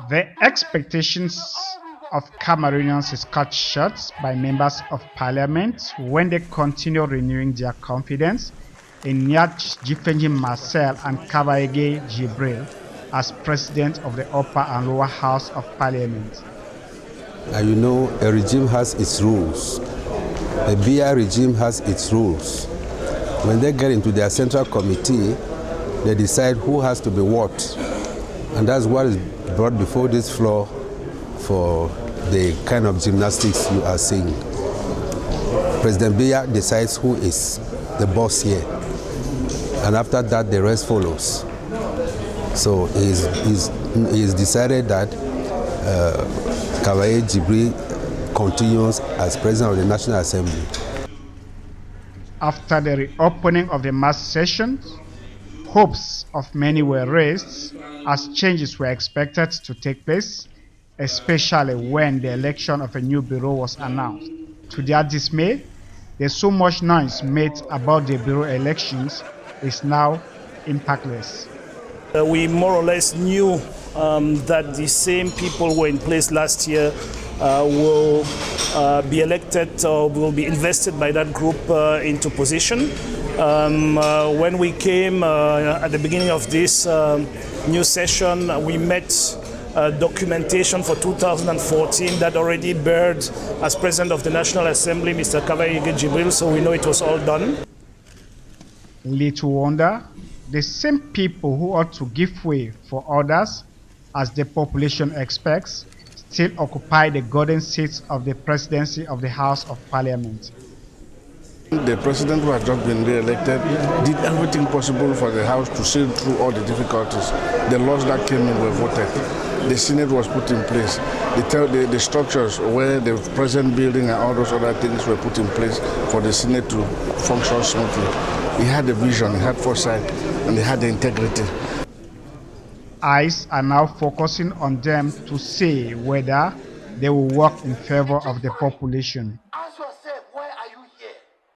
The expectations of Cameroonians is cut short by members of parliament when they continue renewing their confidence in Niat Jifenji Marcel and Kabaege Jibril as president of the upper and lower house of parliament. You know, a regime has its rules. The BI regime has its rules. When they get into their central committee, they decide who has to be what. And that's what is brought before this floor for the kind of gymnastics you are seeing. President Biya decides who is the boss here. And after that, the rest follows. So he's decided that Kabaye Jibril continues as president of the National Assembly. After the reopening of the mass sessions, hopes of many were raised as changes were expected to take place, especially when the election of a new bureau was announced. To their dismay, there's so much noise made about the bureau elections is now impactless. We more or less knew that the same people who were in place last year will be elected or will be invested by that group into position. When we came at the beginning of this new session, we met documentation for 2014 that already bared as President of the National Assembly, Mr. Kabaye Jibril, so we know it was all done. Little wonder, the same people who ought to give way for others, as the population expects, still occupy the golden seats of the presidency of the House of Parliament. The president who has just been re-elected did everything possible for the House to sail through all the difficulties. The laws that came in were voted. The Senate was put in place. The structures where the present building and all those other things were put in place for the Senate to function smoothly. He had a vision, he had foresight, and he had the integrity. Eyes are now focusing on them to see whether they will work in favor of the population.